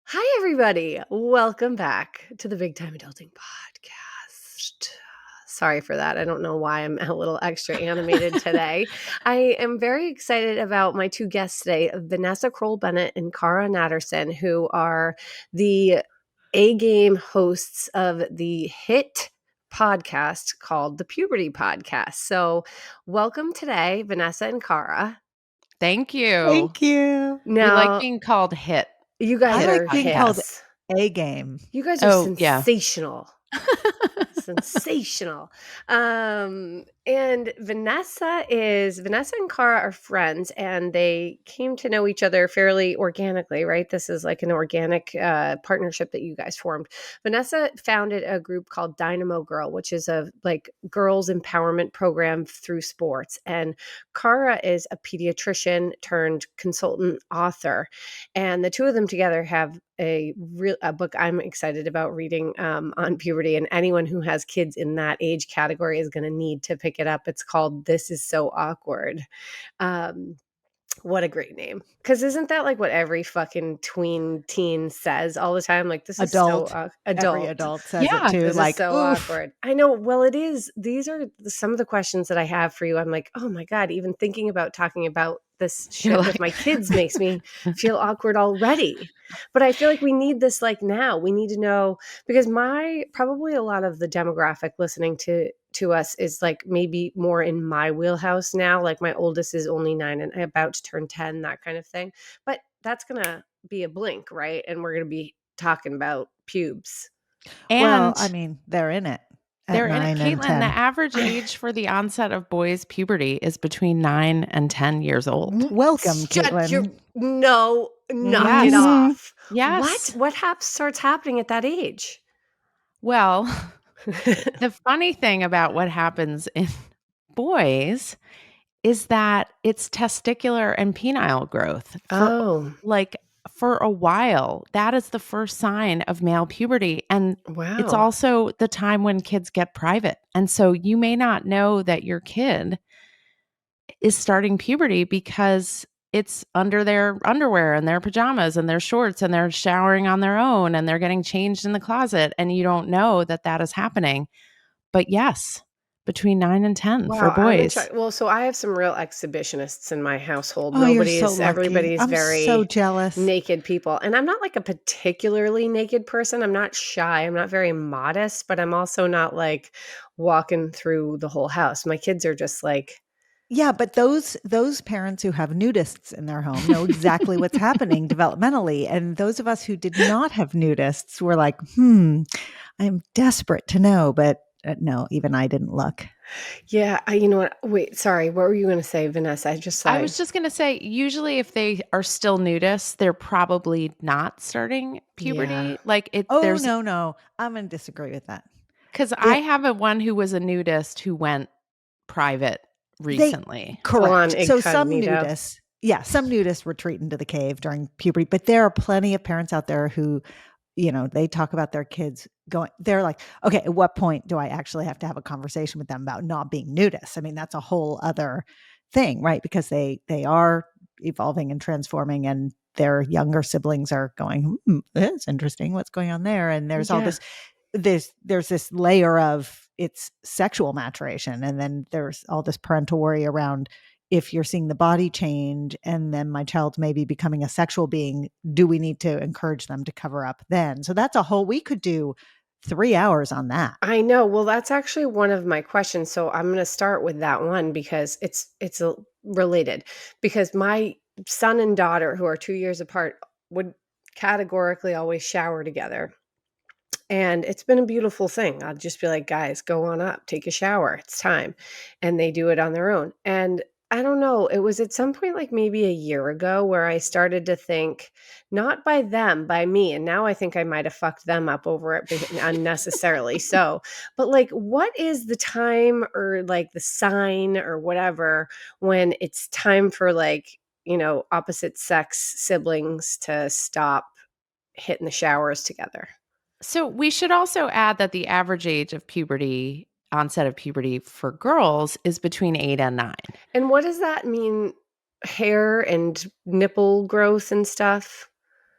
Hi, everybody. Welcome back to the Big Time Adulting Podcast. Sorry for that. I don't know why I'm a little extra animated today. I am very excited about my two guests today, Vanessa Kroll Bennett and Cara Natterson, who are the A-game hosts of the hit podcast called the Puberty Podcast. So welcome today, Vanessa and Cara. Thank you. Thank you. We like Now, being called hit. you guys I are like being called hits. A-game. You guys are Oh, yeah. sensational. Sensational. And Vanessa and Cara are friends, and they came to know each other fairly organically, right? This is like an organic partnership that you guys formed. Vanessa founded a group called Dynamo Girl, which is a like girls empowerment program through sports. And Cara is a pediatrician turned consultant author. And the two of them together have a book I'm excited about reading on puberty, and anyone who has kids in that age category is going to need to pick it up. It's called This Is So Awkward. What a great name. Because isn't that like what every fucking teen says all the time? Like, this is Adult. so Every adult says Yeah, it too. this Like, is so oof. awkward. I know. Well, it is. These are some of the questions that I have for you. I'm like, oh my God, even thinking about talking about this shit with my kids makes me feel awkward already. But I feel like we need this like now. We need to know, because probably a lot of the demographic listening to us is like maybe more in my wheelhouse now. Like my oldest is only 9 and about to turn 10, that kind of thing. But that's going to be a blink, right? And we're going to be talking about pubes. Well, And I mean, they're in it at they're in it. 9 and Caitlin, 10. the average age for the onset of boys' puberty is between 9 and 10 years old. Welcome, Shut your Caitlin. no, knock it Yes. off. Yes. What starts happening at that age? Well, the funny thing about what happens in boys is that it's testicular and penile growth. Like for a while, that is the first sign of male puberty. And wow. it's also the time when kids get private. And so you may not know that your kid is starting puberty because it's under their underwear and their pajamas and their shorts, and they're showering on their own and they're getting changed in the closet. And you don't know that that is happening. But yes, between 9 and 10 for boys. Well, so I have some real exhibitionists in my household. Oh, you're so lucky. Everybody's I'm very so jealous. naked people. And I'm not like a particularly naked person. I'm not shy. I'm not very modest, but I'm also not like walking through the whole house. My kids are just like, Yeah, but those parents who have nudists in their home know exactly what's happening developmentally. And those of us who did not have nudists were like, I'm desperate to know. But no, even I didn't look. yeah, you know what? Wait, sorry. What were you going to say, Vanessa? I was just going to say, usually if they are still nudists, they're probably not starting puberty. Yeah. Like it. Oh, there's no. I'm going to disagree with that. because I have one who was a nudist who went private recently. Correct. So some incognito. nudists retreat into the cave during puberty, but there are plenty of parents out there who, they talk about their kids they're like, okay, at what point do I actually have to have a conversation with them about not being nudists? I mean, that's a whole other thing, right? Because they are evolving and transforming, and their younger siblings are going, that's interesting. What's going on there? And there's all there's this layer of it's sexual maturation, and then there's all this parental worry around if you're seeing the body change and then my child may be becoming a sexual being, do we need to encourage them to cover up then? So that's we could do 3 hours on that. I know. Well, that's actually one of my questions. So I'm going to start with that one because it's related. Because my son and daughter, who are 2 years apart, would categorically always shower together. And it's been a beautiful thing. I'll just be like, guys, go on up, take a shower. It's time. And they do it on their own. And I don't know, it was at some point like maybe a year ago where I started to think, not by them, by me. And now I think I might have fucked them up over it unnecessarily. So, but like, what is the time or like the sign or whatever when it's time for like, opposite sex siblings to stop hitting the showers together? So we should also add that the average age of onset of puberty for girls is between 8 and 9. And what does that mean? Hair and nipple growth and stuff?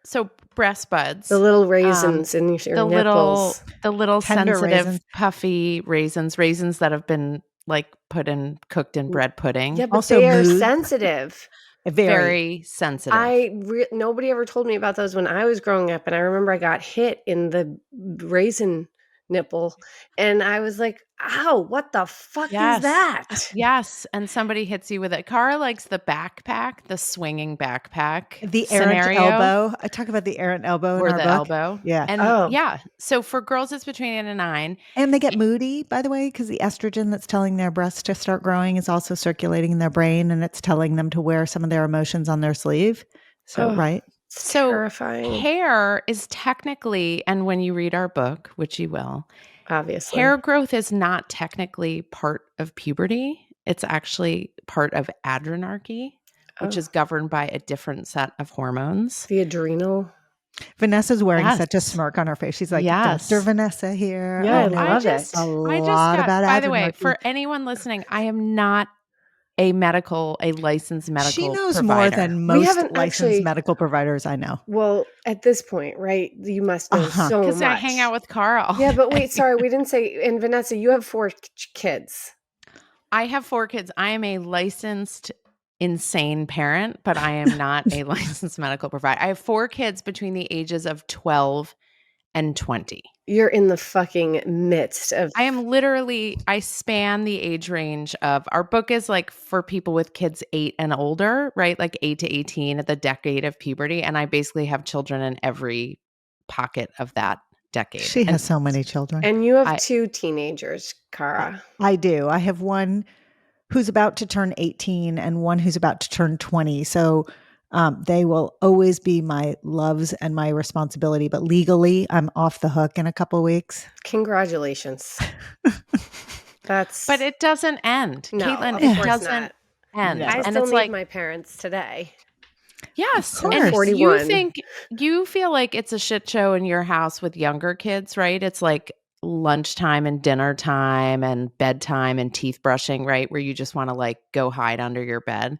So breast buds. The little raisins in your nipples. The little Tender sensitive, raisins. puffy raisins that have been like cooked in bread pudding. Yeah, but Also they are mood. sensitive. Very sensitive. Nobody ever told me about those when I was growing up, and I remember I got hit in the raisin nipple, and I was like, "Ow! What the fuck is that?" Yes, and somebody hits you with it. Cara likes the backpack, the swinging backpack, The errant scenario, elbow. I talk about the errant elbow in or our the book. elbow. Yeah. And yeah, so for girls, it's between 8 and 9. And they get moody, by the way, because the estrogen that's telling their breasts to start growing is also circulating in their brain, and it's telling them to wear some of their emotions on their sleeve. So, right. It's So terrifying. hair is technically, and when you read our book, which you will, Obviously, hair growth is not technically part of puberty. It's actually part of adrenarche, which is governed by a different set of hormones. The adrenal. Vanessa's wearing such a smirk on her face. She's like, Dr. Vanessa here. Yeah, I love it. A lot about by the way, adrenarche. for anyone listening, I am not a licensed medical She knows provider. more than most licensed medical providers I know. Well, at this point, right? You must know so much. Because I hang out with Carl. Yeah, but wait, sorry, we didn't say. And Vanessa, you have 4 kids. I have 4 kids. I am a licensed insane parent, but I am not a licensed medical provider. I have 4 kids between the ages of 12 and 20. You're in the fucking midst of. I span the age range of, our book is like for people with kids 8 and older, right? Like 8 to 18 at the decade of puberty. And I basically have children in every pocket of that decade. She has so many children. And you have 2 teenagers, Cara. I do. I have one who's about to turn 18 and one who's about to turn 20. So they will always be my loves and my responsibility. But legally, I'm off the hook in a couple of weeks. Congratulations. But it doesn't end. No, Caitlin, it doesn't end. I and still it's need like my parents today. Yes. I'm 41. You feel like it's a shit show in your house with younger kids, right? It's like lunchtime and dinner time and bedtime and teeth brushing, right? Where you just want to like go hide under your bed.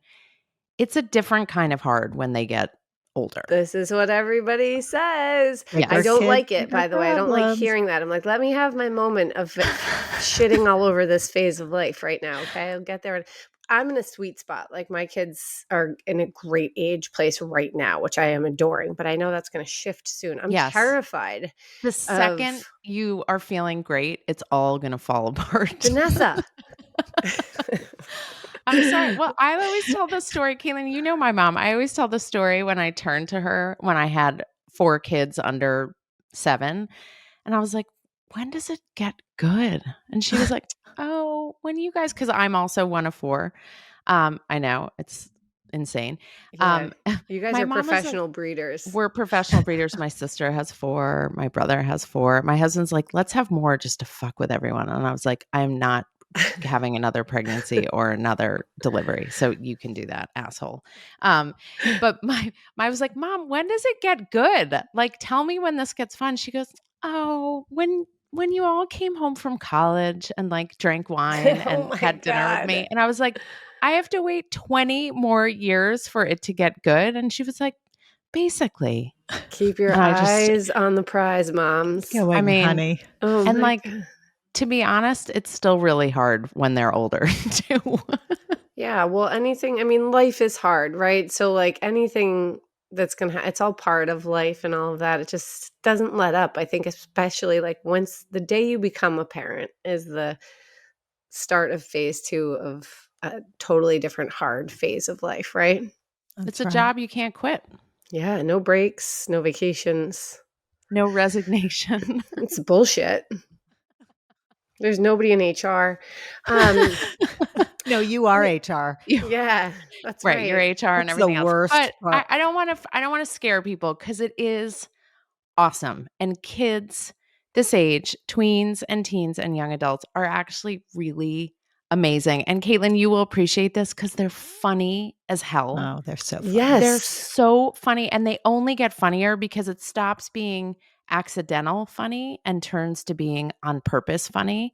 It's a different kind of hard when they get older. This is what everybody says. Yes. I don't like it, by the way. I don't like hearing that. I'm like, let me have my moment of shitting all over this phase of life right now. Okay. I'll get there. I'm in a sweet spot. Like my kids are in a great age place right now, which I am adoring, but I know that's going to shift soon. I'm terrified. The second you are feeling great, it's all going to fall apart. Vanessa. I'm sorry. Well, I always tell the story, Caitlin, you know my mom. I always tell the story when I turned to her when I had 4 kids under 7. And I was like, when does it get good? And she was like, oh, when you guys, because I'm also one of 4. I know, it's insane. Yeah. You guys are professional breeders. We're professional breeders. My sister has 4. My brother has 4. My husband's like, let's have more just to fuck with everyone. And I was like, I'm not having another pregnancy or another delivery. So you can do that, asshole. But I was like, Mom, when does it get good? Like, tell me when this gets fun. She goes, oh, when you all came home from college and like drank wine and had dinner with me. And I was like, I have to wait 20 more years for it to get good. And she was like, basically. Keep your eyes on the prize, moms. I mean, honey. And like, to be honest, it's still really hard when they're older too. Yeah. Well, life is hard, right? So like anything that's going to, it's all part of life and all of that. It just doesn't let up. I think especially like once the day you become a parent is the start of phase 2 of a totally different hard phase of life, right? It's a job you can't quit. Yeah. No breaks, no vacations. No resignation. It's bullshit. There's nobody in HR. No, you are HR. Yeah, that's right. You're HR and everything the else. Worst but I don't want to scare people because it is awesome. And kids this age, tweens and teens and young adults, are actually really amazing. And Caitlin, you will appreciate this because they're funny as hell. Oh, they're so funny. Yes. They're so funny. And they only get funnier because it stops being accidental funny and turns to being on purpose funny.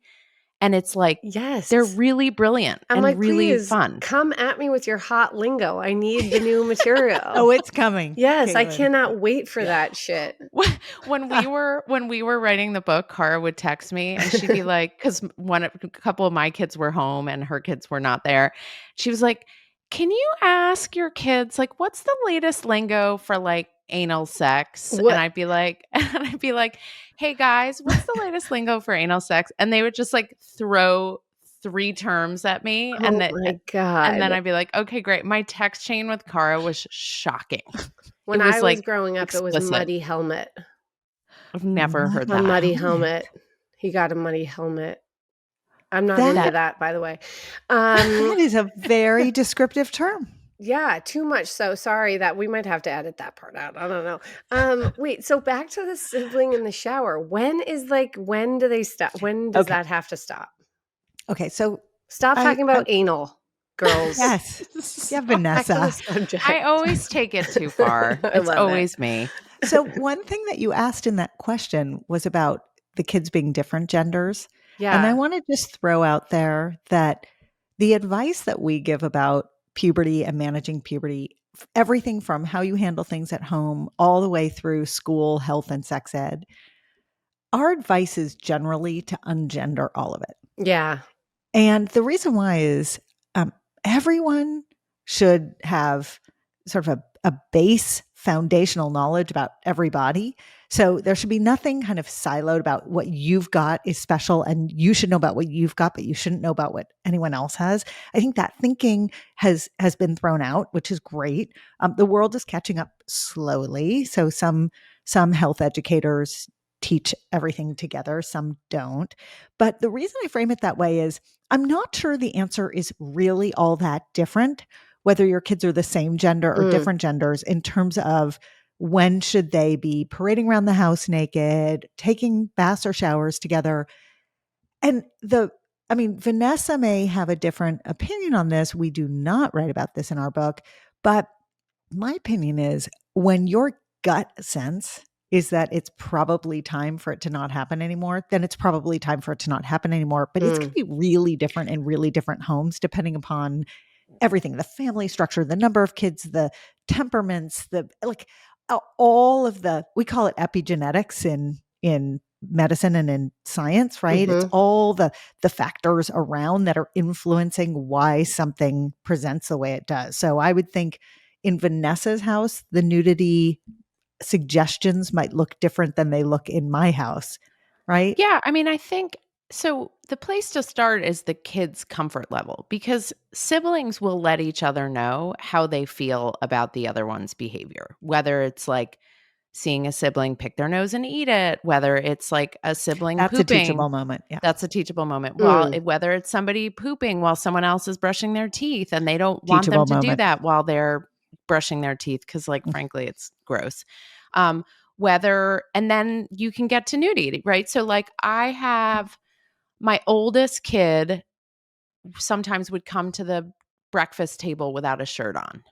And it's like, Yes. they're really brilliant I'm and like, really please fun. come at me with your hot lingo. I need the new material. Oh, it's coming. Yes, I Caitlin. cannot wait for that shit. When we were writing the book, Cara would text me and she'd be like, because a couple of my kids were home and her kids were not there. She was like, "Can you ask your kids like what's the latest lingo for like anal sex?" What? And I'd be like, "Hey guys, what's the latest lingo for anal sex?" And they would just like throw 3 terms at me, Oh my God. and then I'd be like, "Okay, great." My text chain with Cara was shocking. When It was I was like growing up, it was explicit. muddy helmet. I've never heard A that. muddy helmet. He got a muddy helmet. I'm not into that, by the way. That is a very descriptive term. Yeah, too much so. Sorry that we might have to edit that part out. I don't know. Wait, so back to the sibling in the shower. When do they stop? When does that have to stop? Okay, so Stop talking about anal, girls. yes. Yeah, Back to Vanessa. the subject. I always take it too far. I It's love always me. So one thing that you asked in that question was about the kids being different genders. Yeah. And I want to just throw out there that the advice that we give about puberty and managing puberty, everything from how you handle things at home all the way through school, health, and sex ed, our advice is generally to ungender all of it. Yeah. And the reason why is everyone should have sort of a base foundational knowledge about everybody. So there should be nothing kind of siloed about what you've got is special and you should know about what you've got, but you shouldn't know about what anyone else has. I think that thinking has been thrown out, which is great. The world is catching up slowly. So some health educators teach everything together, some don't. But the reason I frame it that way is I'm not sure the answer is really all that different, whether your kids are the same gender or different genders, in terms of when should they be parading around the house naked, taking baths or showers together. And Vanessa may have a different opinion on this. We do not write about this in our book, but my opinion is when your gut sense is that it's probably time for it to not happen anymore, then it's probably time for it to not happen anymore. But it's going to be really different in really different homes, depending upon everything, the family structure, the number of kids, the temperaments, all of we call it epigenetics in medicine and in science, right? It's all the factors around that are influencing why something presents the way it does. So I would think in Vanessa's house, the nudity suggestions might look different than they look in my house, right? Yeah, I mean, I think so. The place to start is the kids' comfort level, because siblings will let each other know how they feel about the other one's behavior, whether it's like seeing a sibling pick their nose and eat it, whether it's like a sibling That's pooping. a teachable moment. Yeah. That's a teachable moment. Whether it's somebody pooping while someone else is brushing their teeth and they don't want them to do that while they're brushing their teeth because, like, frankly, it's gross. And then you can get to nudity, right? So, like, I have my oldest kid sometimes would come to the breakfast table without a shirt on.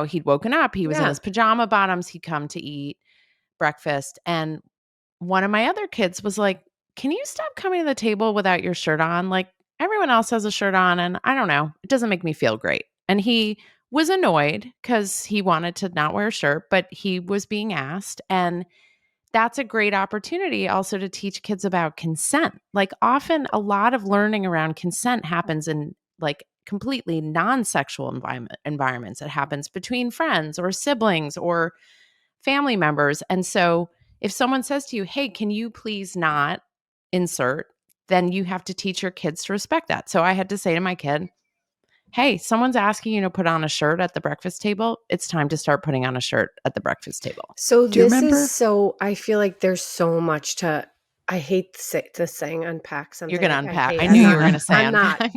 He'd woken up, he was in his pajama bottoms, he'd come to eat breakfast. And one of my other kids was like, "Can you stop coming to the table without your shirt on? Like, everyone else has a shirt on and I don't know, it doesn't make me feel great." And he was annoyed because he wanted to not wear a shirt, but he was being asked. And that's a great opportunity also to teach kids about consent. Like, often a lot of learning around consent happens in like completely non-sexual environments. It happens between friends or siblings or family members. And so if someone says to you, "Hey, can you please not insert?" then you have to teach your kids to respect that. So I had to say to my kid, "Hey, someone's asking you to put on a shirt at the breakfast table. It's time to start putting on a shirt at the breakfast table." So I feel like there's so much I hate the saying unpack something. You're going to unpack. I knew you were going to say unpack.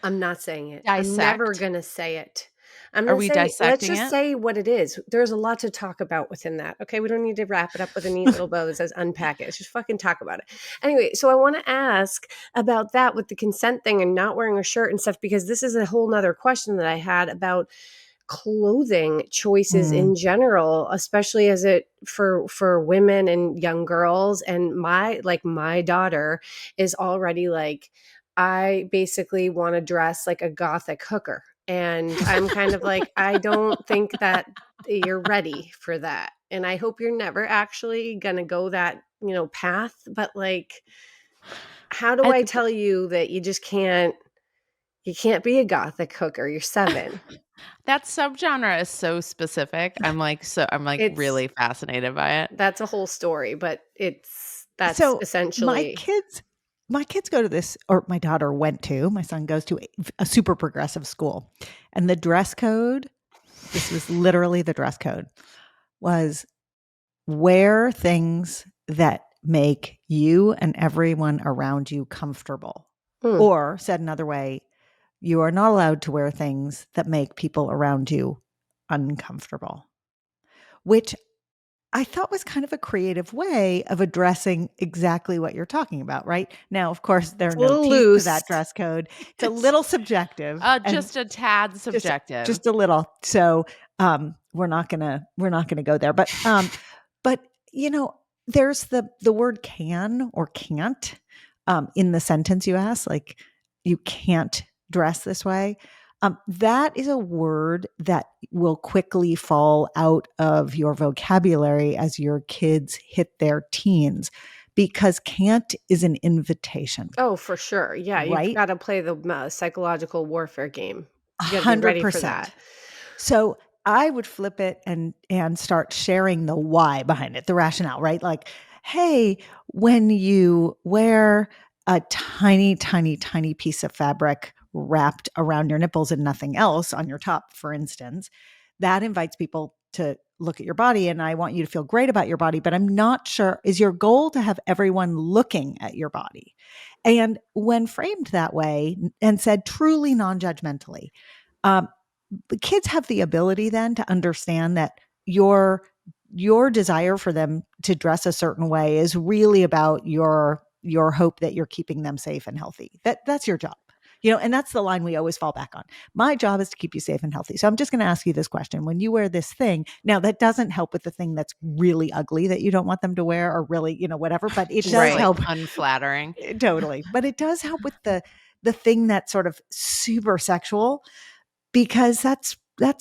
I'm not saying it. Dissect. I'm never going to say it. Are we dissecting let's just say what it is. There's a lot to talk about within that. Okay, we don't need to wrap it up with a neat little bow that says unpack it. Let's just fucking talk about it. Anyway, so I want to ask about that with the consent thing and not wearing a shirt and stuff, because this is a whole nother question that I had about clothing choices Mm. in general, especially as it for women and young girls. And my daughter is already like, I basically want to dress like a gothic hooker. And I'm kind of like, I don't think that you're ready for that. And I hope you're never actually going to go that, path. But like, how do And I tell you that you can't be a gothic hooker? You're 7. that subgenre is so specific. I'm like It's really fascinated by it. That's a whole story, but that's So my essentially. kids my kids go to this, or my daughter went to, my son goes to a super progressive school. And the dress code, this was literally the dress code, was wear things that make you and everyone around you comfortable. Hmm. Or said another way, you are not allowed to wear things that make people around you uncomfortable, which I thought was kind of a creative way of addressing exactly what you're talking about, right? Now, of course, there are It's a no little teeth to loose. that dress code. It's a It's little subjective, and just a tad subjective. just a little. So we're not gonna go there. But there's the word can or can't in the sentence you asked, like you can't dress this way. That is a word that will quickly fall out of your vocabulary as your kids hit their teens, because can't is an invitation, Oh, for sure. Yeah, you've right? got to play the psychological warfare game. You got to be ready for 100%. that. So I would flip it and start sharing the why behind it, the rationale, right? Like, hey, when you wear a tiny, tiny, tiny piece of fabric wrapped around your nipples and nothing else on your top, for instance, that invites people to look at your body. And I want you to feel great about your body, but I'm not sure, is your goal to have everyone looking at your body? And when framed that way and said truly non-judgmentally, um, the kids have the ability then to understand that your desire for them to dress a certain way is really about your hope that you're keeping them safe and healthy. That's your job. And that's the line we always fall back on. My job is to keep you safe and healthy. So I'm just going to ask you this question. When you wear this thing, now that doesn't help with the thing that's really ugly that you don't want them to wear, or really, whatever, but it Just does like help. unflattering. Totally. But it does help with the thing that's sort of super sexual, because that's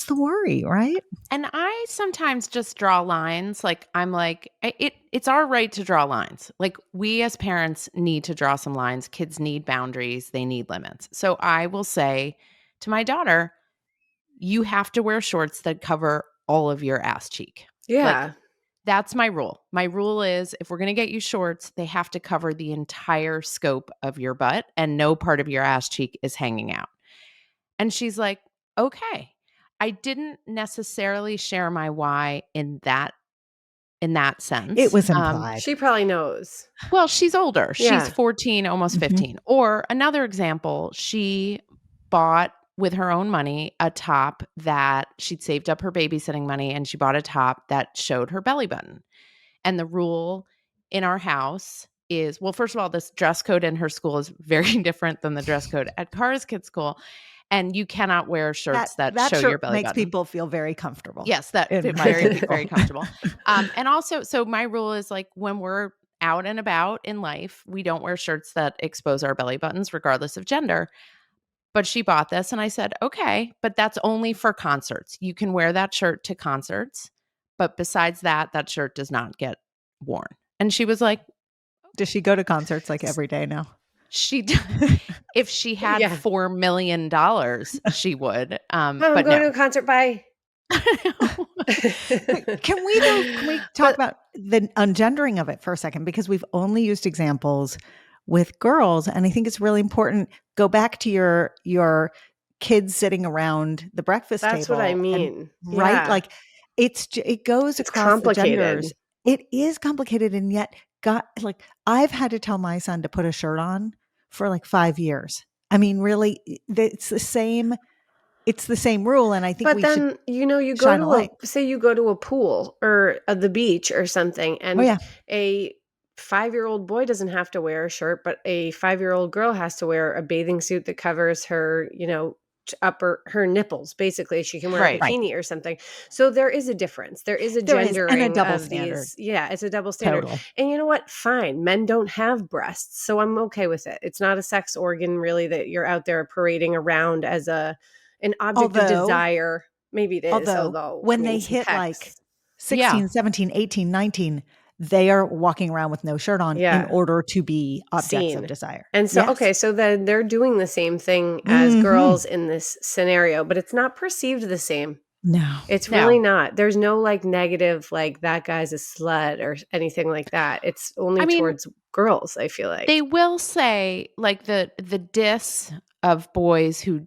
the worry, right? And I sometimes just draw lines. Like I'm like, it's our right to draw lines. Like we as parents need to draw some lines. Kids need boundaries. They need limits. So I will say to my daughter, you have to wear shorts that cover all of your ass cheek. Like Yeah. that's my rule. My rule is if we're going to get you shorts, they have to cover the entire scope of your butt and no part of your ass cheek is hanging out. And she's like, okay. I didn't necessarily share my why in that sense. It was implied. She probably knows. Well, she's older. She's Yeah. 14, almost 15. Or another example, she bought with her own money a top that she'd saved up her babysitting money, and she bought a top that showed her belly button. And the rule in our house is, well, first of all, this dress code in her school is very different than the dress code at Cara's kids' school. And you cannot wear shirts that show your shirt belly makes button. people feel very comfortable. Yes, that in my very, example. very comfortable. And also, so my rule is like when we're out and about in life, we don't wear shirts that expose our belly buttons, regardless of gender. But she bought this and I said, okay, but that's only for concerts. You can wear that shirt to concerts. But besides that, that shirt does not get worn. And she was like, Does she go to concerts like every day now? if she had Yeah. $4 million, she would. I'm But going to no. a concert. Bye. Can we talk about the ungendering of it for a second? Because we've only used examples with girls, and I think it's really important. Go back to your kids sitting around the breakfast That's table. what I And, mean. right? Yeah. Like it goes It's across the complicated. genders. It is complicated, and yet I've had to tell my son to put a shirt on for like 5 years. I mean, really, it's the same. It's the same rule, and I think But we should then, you go shine a to light. say you go to a pool or the beach or something, Oh and yeah. a 5-year-old boy doesn't have to wear a shirt, but a 5-year-old girl has to wear a bathing suit that covers her, her nipples. Basically, she can wear a Right. bikini or something. So there is a difference. There is a There is, and a gendering double of standard. these. Yeah, it's a double standard. Totally. And you know what? Fine. Men don't have breasts, so I'm okay with it. It's not a sex organ really that you're out there parading around as an object of desire. Maybe it is, although when I mean, they some hit pecs. like 16, 17, 18, 19, they are walking around with no shirt on in order to be objects of desire. And so, Yes. okay, so then they're doing the same thing as girls in this scenario, but it's not perceived the same. No. It's really not. There's no like negative, like that guy's a slut or anything like that. It's only towards girls, I feel like. They will say like the diss of boys who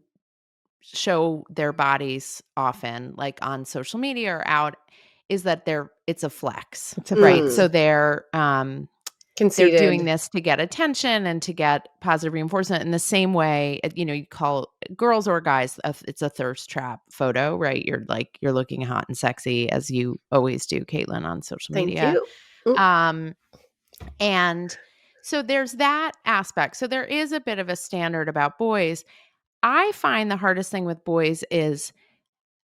show their bodies often, like on social media or out, is that it's a flex. It's a right. flex. So they're conceited. They're doing this to get attention and to get positive reinforcement in the same way, you call girls or guys, it's a thirst trap photo, right? You're looking hot and sexy as you always do, Caitlin, on social media. Thank you. And so there's that aspect. So there is a bit of a standard about boys. I find the hardest thing with boys is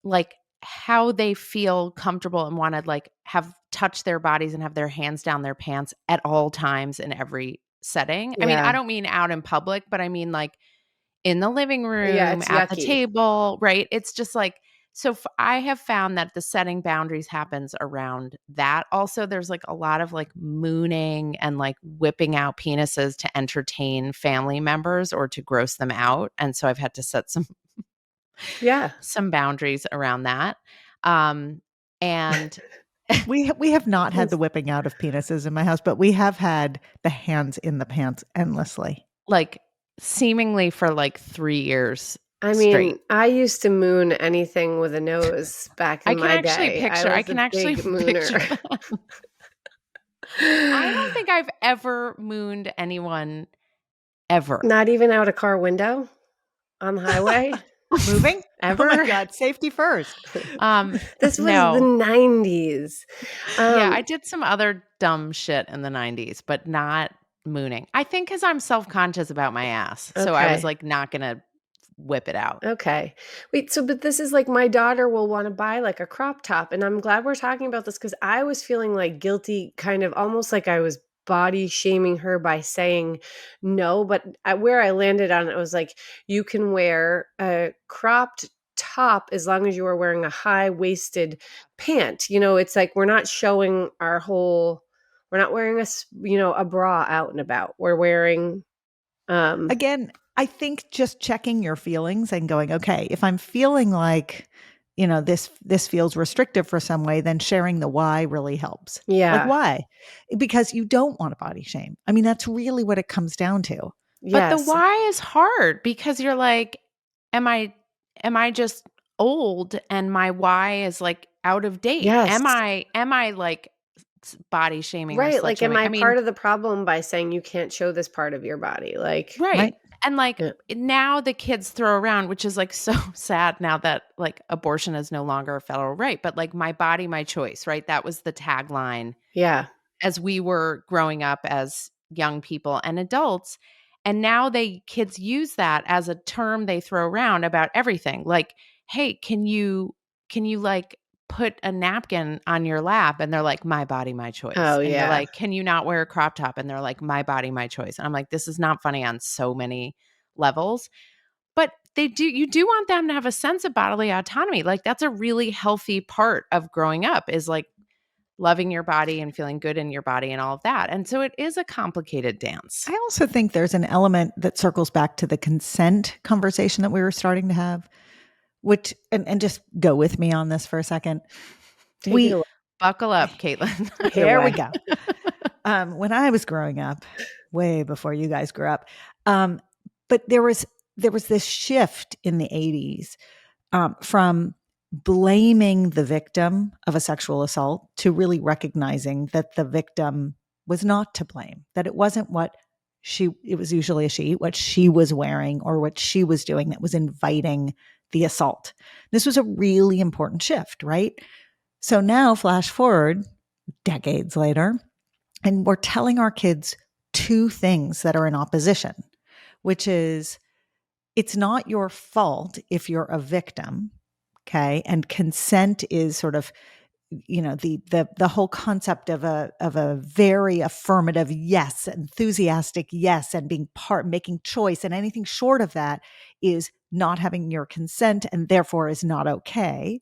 like how they feel comfortable and want to like have touch their bodies and have their hands down their pants at all times in every setting. I mean, I don't mean out in public, but I mean like in the living room, at the table, right? It's just like, so I have found that the setting boundaries happens around that. Also, there's like a lot of like mooning and like whipping out penises to entertain family members or to gross them out. And so I've had to set some boundaries around that. And we have not had the whipping out of penises in my house, but we have had the hands in the pants endlessly. Like seemingly for like 3 years. I mean, I used to moon anything with a nose back in my day. I can actually picture that. I don't think I've ever mooned anyone ever. Not even out a car window on the highway? Moving? Ever? Oh my God, safety first. This was the 90s. Yeah, I did some other dumb shit in the 90s, but not mooning. I think because I'm self-conscious about my ass. So I was like not going to whip it out. Okay. Wait, so but this is like my daughter will want to buy like a crop top, and I'm glad we're talking about this because I was feeling like guilty, kind of almost like I was body shaming her by saying no, but where I landed on it was like you can wear a cropped top as long as you are wearing a high-waisted pant. It's like we're not showing our whole, we're not wearing a bra out and about. We're wearing again, I think just checking your feelings and going, okay, if I'm feeling like, this feels restrictive for some way, then sharing the why really helps. Yeah. Like why? Because you don't want to body shame. I mean, that's really what it comes down to. But the why is hard because you're like, am I just old and my why is like out of date? Yes. Am I like body shaming? Right. Like, am I part of the problem by saying you can't show this part of your body? Like, right. And like now the kids throw around, which is like so sad now that like abortion is no longer a federal right, but like my body, my choice, right? That was the tagline. Yeah. As we were growing up as young people and adults. And now kids use that as a term they throw around about everything. Like, hey, can you like put a napkin on your lap? And they're like, my body, my choice. Oh, and yeah. you're like, can you not wear a crop top? And they're like, my body, my choice. And I'm like, this is not funny on so many levels. But you do want them to have a sense of bodily autonomy. Like that's a really healthy part of growing up is like loving your body and feeling good in your body and all of that. And so it is a complicated dance. I also think there's an element that circles back to the consent conversation that we were starting to have, which, and just go with me on this for a second. Buckle up, Caitlin. Here we go. When I was growing up, way before you guys grew up, but there was this shift in the 80s from blaming the victim of a sexual assault to really recognizing that the victim was not to blame, that it wasn't it was usually what she was wearing or what she was doing that was inviting the assault. This was a really important shift, right? So now flash forward decades later, and we're telling our kids two things that are in opposition, which is it's not your fault if you're a victim. Okay. And consent is sort of, the whole concept of a very affirmative yes, enthusiastic yes, and making choice, and anything short of that is not having your consent and therefore is not okay.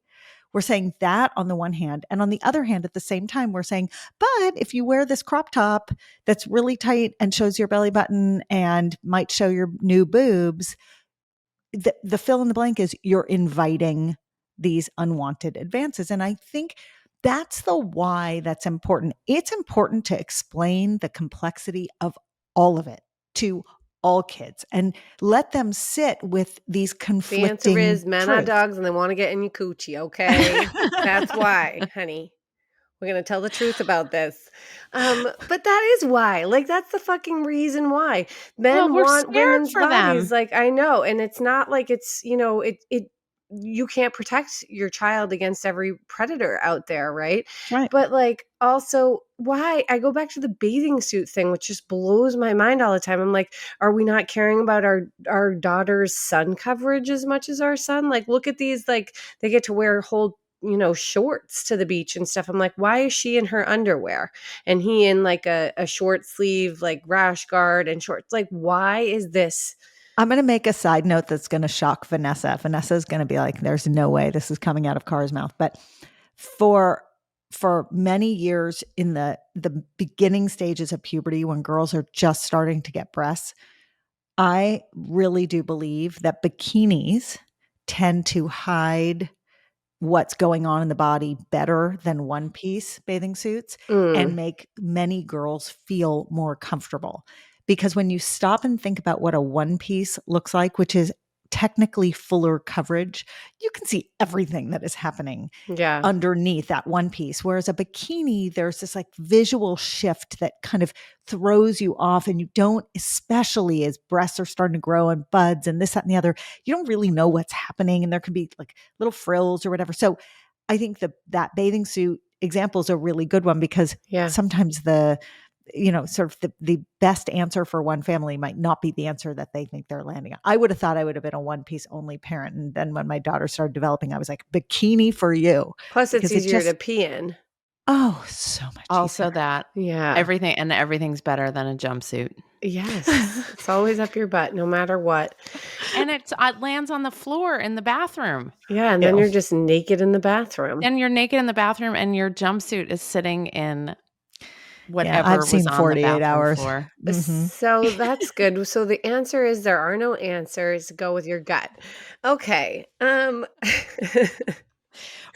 We're saying that on the one hand. And on the other hand, at the same time, we're saying, but if you wear this crop top that's really tight and shows your belly button and might show your new boobs, the fill in the blank is you're inviting these unwanted advances. And I think that's the why that's important. It's important to explain the complexity of all of it to all kids and let them sit with these The answer conflicting is men are truths. dogs and they want to get in your coochie, okay? That's why, honey. We're going to tell the truth about this. But that is why. Like, that's the fucking reason why. Men we're want scared women's for them. bodies. Like, I know. And it's not like it's, you can't protect your child against every predator out there, right? Right. But like, also, why? I go back to the bathing suit thing, which just blows my mind all the time. I'm like, are we not caring about our daughter's sun coverage as much as our son? Like, look at these, like, they get to wear whole shorts to the beach and stuff. I'm like, why is she in her underwear and he in like a short sleeve, like rash guard and shorts? Like, why is this? I'm going to make a side note that's going to shock Vanessa. Vanessa's going to be like, there's no way this is coming out of Cara's mouth. But for many years in the beginning stages of puberty, when girls are just starting to get breasts, I really do believe that bikinis tend to hide what's going on in the body better than one piece bathing suits and make many girls feel more comfortable. Because when you stop and think about what a one piece looks like, which is technically fuller coverage, you can see everything that is happening Yeah. underneath that one piece. Whereas a bikini, there's this like visual shift that kind of throws you off, and you don't, especially as breasts are starting to grow and buds and this, that, and the other, you don't really know what's happening. And there can be like little frills or whatever. So I think that bathing suit example is a really good one, because sometimes sort of the best answer for one family might not be the answer that they think they're landing on. I would have thought I would have been a one piece only parent. And then when my daughter started developing, I was like, bikini for you. Plus it's easier to pee in. Oh, so much Also easier. that. Yeah. Everything's better than a jumpsuit. Yes. It's always up your butt, no matter what. And it lands on the floor in the bathroom. Yeah. And then you're just naked in the bathroom. And you're naked in the bathroom and your jumpsuit is sitting in whatever I've seen was on 48 the bathroom hours. floor. Mm-hmm. So that's good. So the answer is there are no answers. Go with your gut. Okay.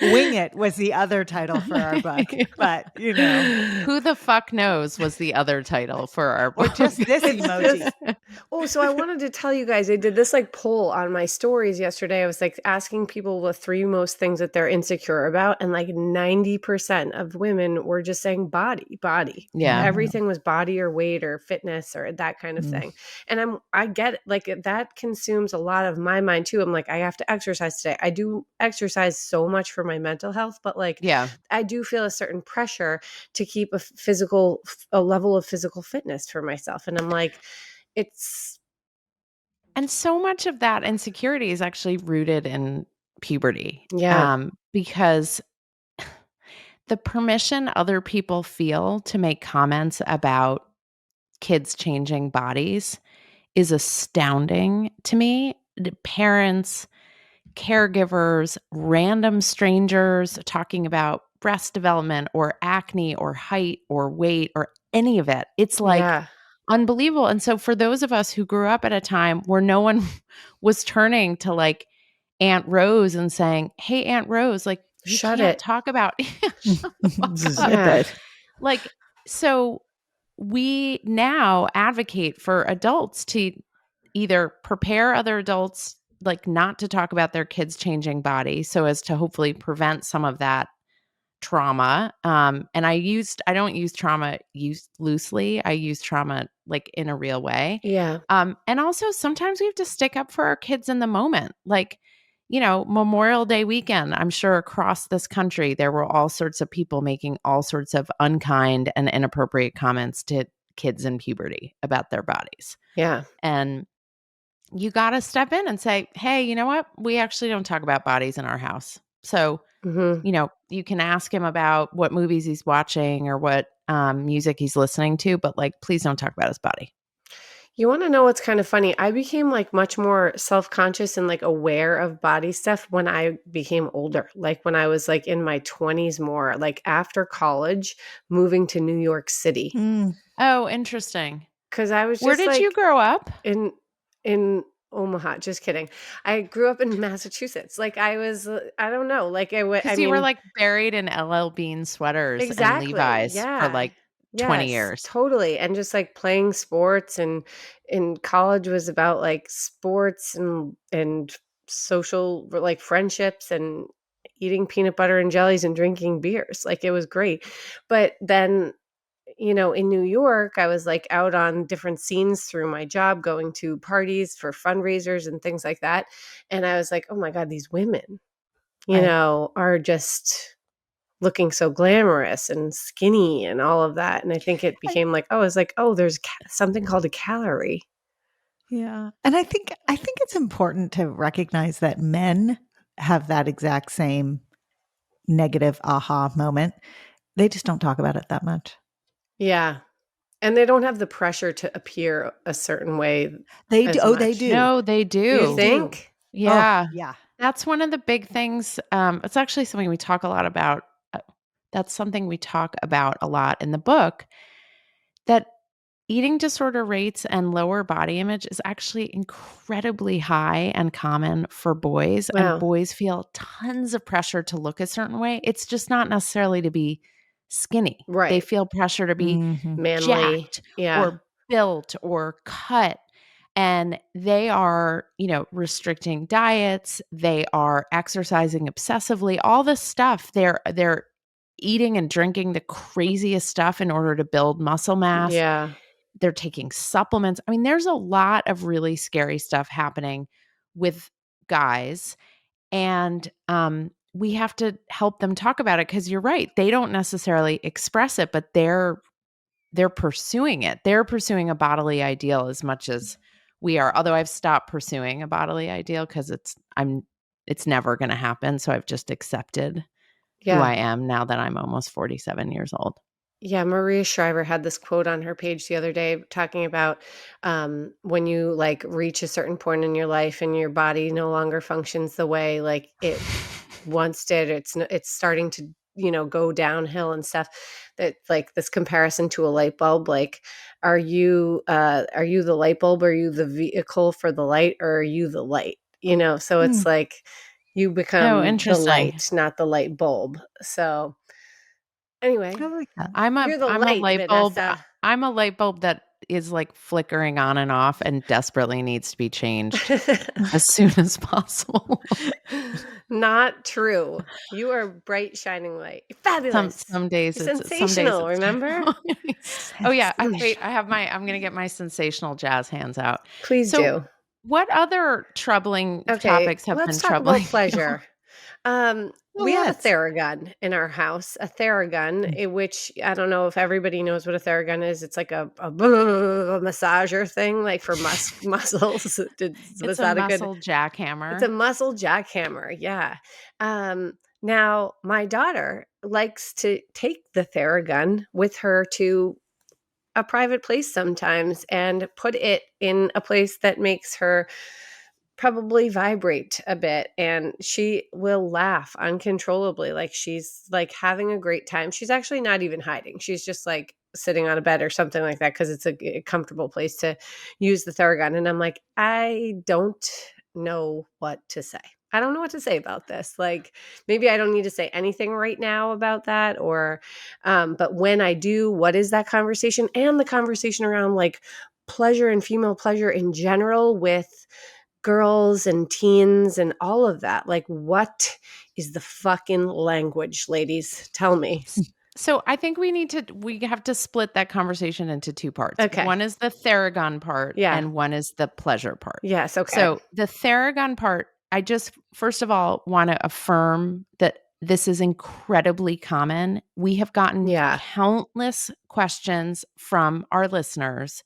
Wing It was the other title for our book. But, Who the fuck knows was the other title for our book. Or just this emoji. So I wanted to tell you guys, I did this like poll on my stories yesterday. I was like asking people the 3 most things that they're insecure about. And like 90% of women were just saying body. Yeah. Everything was body or weight or fitness or that kind of thing. And I get it. Like, that consumes a lot of my mind too. I'm like, I have to exercise today. I do exercise so much for my mental health, but like, I do feel a certain pressure to keep a level of physical fitness for myself. And I'm like, and so much of that insecurity is actually rooted in puberty. Yeah. Because the permission other people feel to make comments about kids changing bodies is astounding to me. The parents, caregivers, random strangers talking about breast development or acne or height or weight or any of it. It's like unbelievable. And so for those of us who grew up at a time where no one was turning to like Aunt Rose and saying, "Hey, Aunt Rose, like you can't talk about shut the fuck up." Like, so we now advocate for adults to either prepare other adults like not to talk about their kids changing body so as to hopefully prevent some of that trauma. And I don't use trauma loosely. I use trauma like in a real way. Yeah. And also sometimes we have to stick up for our kids in the moment. Like, Memorial Day weekend, I'm sure across this country, there were all sorts of people making all sorts of unkind and inappropriate comments to kids in puberty about their bodies. Yeah. And you got to step in and say, hey, you know what? We actually don't talk about bodies in our house. So, Mhm. you can ask him about what movies he's watching or what music he's listening to, but like, please don't talk about his body. You wanna know what's kind of funny? I became, like, much more self-conscious and, like, aware of body stuff when I became older, like, when I was, like, in my 20s more, like, after college, moving to New York City, Mm. Oh, interesting. because I was Where just, did you like, grow up? in Omaha, just kidding. I grew up in Massachusetts, like, I was, I don't know, like, I Because you were mean like buried in LL Bean sweaters and exactly, Levi's for yeah. like 20 Yes, years. totally, and just, like, playing sports and in college was about, like, sports and social like, friendships and eating peanut butter and jellies and drinking beers, like, it was great, but then, in New York, I was, like, out on different scenes through my job, going to parties for fundraisers and things like that, and I was like, "Oh my god, these women, Right. are just" looking so glamorous and skinny and all of that, and I think it I became like, oh, it's like, "Oh, there's something called a calorie." Yeah. And I think it's important to recognize that men have that exact same negative aha moment. They just don't talk about it that much. Yeah, and they don't have the pressure to appear a certain way They do. as Oh, they much. do. No, they You They do. do. think? Oh, Yeah. yeah. That's one of the big things. It's actually something we talk a lot about. That's something we talk about a lot in the book, that eating disorder rates and lower body image is actually incredibly high and common for boys, and Wow. boys feel tons of pressure to look a certain way. It's just not necessarily to be skinny. They Right. feel pressure to be Mhm. Manly. jacked Yeah. or built or cut. And they are, restricting diets, they are exercising obsessively, all this stuff. They're eating and drinking the craziest stuff in order to build muscle mass. Yeah. They're taking supplements. I mean, there's a lot of really scary stuff happening with guys, and we have to help them talk about it, because you're right. They don't necessarily express it, but they're pursuing it. They're pursuing a bodily ideal as much as we are. Although I've stopped pursuing a bodily ideal because it's never going to happen. So I've just accepted who Yeah. I am now that I'm almost 47 years old. Yeah, Maria Shriver had this quote on her page the other day talking about when you like reach a certain point in your life and your body no longer functions the way like it once did. It's starting to go downhill and stuff. That like this comparison to a light bulb. Like, are you the light bulb? Or are you the vehicle for the light? Or are you the light? So Mm. it's like you Oh, become the interesting. light, not the light bulb. So anyway. I like that. You're the I'm a light, light bulb. Vanessa. I'm a light bulb that is like flickering on and off and desperately needs to be changed as soon as possible. Not true. You are bright, shining light. You're fabulous. Some days You're it's sensational, remember? true. Oh yeah, Sens- I'm gonna get my sensational jazz hands out. Please So do. what other troubling Okay, topics have let's been talk about troubling you? pleasure. Oh, We have a let's. Theragun in our house, a Theragun, Mm. which I don't know if everybody knows what a Theragun is. It's like a massager thing, like for muscles. It's Was a that a good? muscle It's a jackhammer. muscle jackhammer, yeah. Now my daughter likes to take the Theragun with her to a private place sometimes and put it in a place that makes her probably vibrate a bit, and she will laugh uncontrollably like she's like having a great time. She's actually not even hiding. She's just like sitting on a bed or something like that because it's a comfortable place to use the Theragun. And I'm like, I don't know what to say. I don't know what to say about this. Like, maybe I don't need to say anything right now about that, or but when I do, what is that conversation? And the conversation around like pleasure and female pleasure in general with girls and teens and all of that. Like, what is the fucking language, ladies? Tell me. So I think we have to split that conversation into two parts. Okay. One is the Theragun part Yeah. and one is the pleasure part. Yes. Okay. So the Theragun part, I just first of all want to affirm that this is incredibly common. We have gotten Yeah. countless questions from our listeners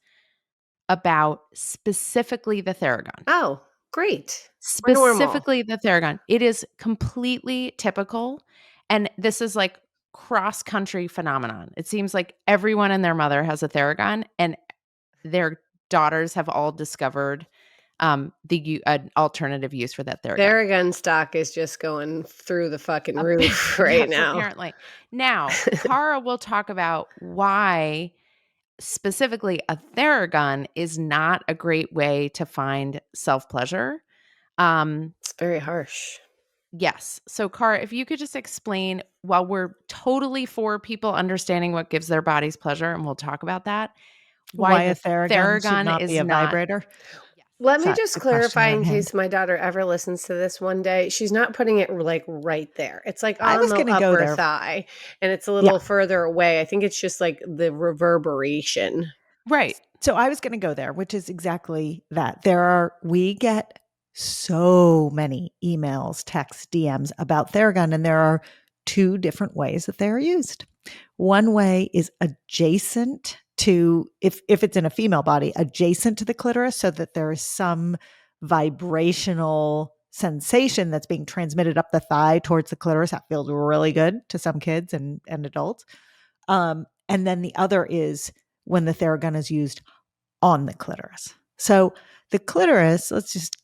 about specifically the Theragun. Oh, great. We're normal. Specifically the Theragun. It is completely typical. And this is like cross-country phenomenon. It seems like everyone and their mother has a Theragun, and their daughters have all discovered an alternative use for that Theragun. Theragun stock is just going through the fucking roof right now. Apparently. Now, Cara will talk about why specifically a Theragun is not a great way to find self-pleasure. It's very harsh. Yes. So, Cara, if you could just explain, while we're totally for people understanding what gives their bodies pleasure, and we'll talk about that, why a Theragun should not is be a vibrator? Let me Sorry, just the question clarify at in hand. case my daughter ever listens to this one day. She's not putting it like right there. It's like I on was the gonna go upper there. thigh, and it's a little further away. I think it's just like the reverberation. Right. So I was going to go there, which is exactly that. We get so many emails, texts, DMs about Theragun, and there are two different ways that they are used. One way is adjacent to, if it's in a female body, adjacent to the clitoris, so that there is some vibrational sensation that's being transmitted up the thigh towards the clitoris. That feels really good to some kids and adults. And then the other is when the Theragun is used on the clitoris. So the clitoris, let's just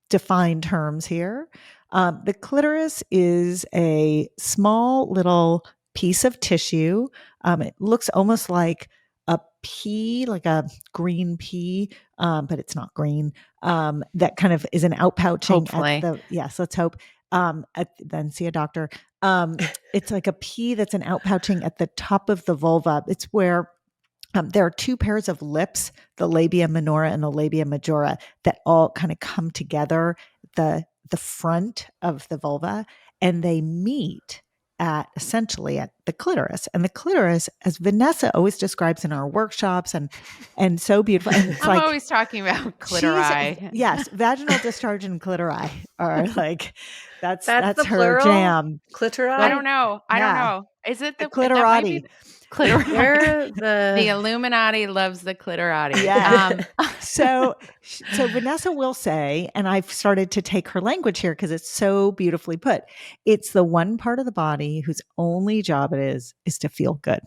define terms here. The clitoris is a small little piece of tissue. It looks almost like a pea, like a green pea, but it's not green. That kind of is an outpouching. Hopefully. Yes, let's hope. Then see a doctor. It's like a pea that's an outpouching at the top of the vulva. It's where there are two pairs of lips, the labia minora and the labia majora, that all kind of come together, the front of the vulva, and they meet essentially at the clitoris. And the clitoris, as Vanessa always describes in our workshops, and so beautiful. And it's I'm always talking about clitori. Yes, vaginal discharge and clitori are like that's the her plural? jam. Clitori? I don't know. Is it the clitorati? The Illuminati loves the clitorati. Yeah. So Vanessa will say, and I've started to take her language here because it's so beautifully put. It's the one part of the body whose only job it is to feel good.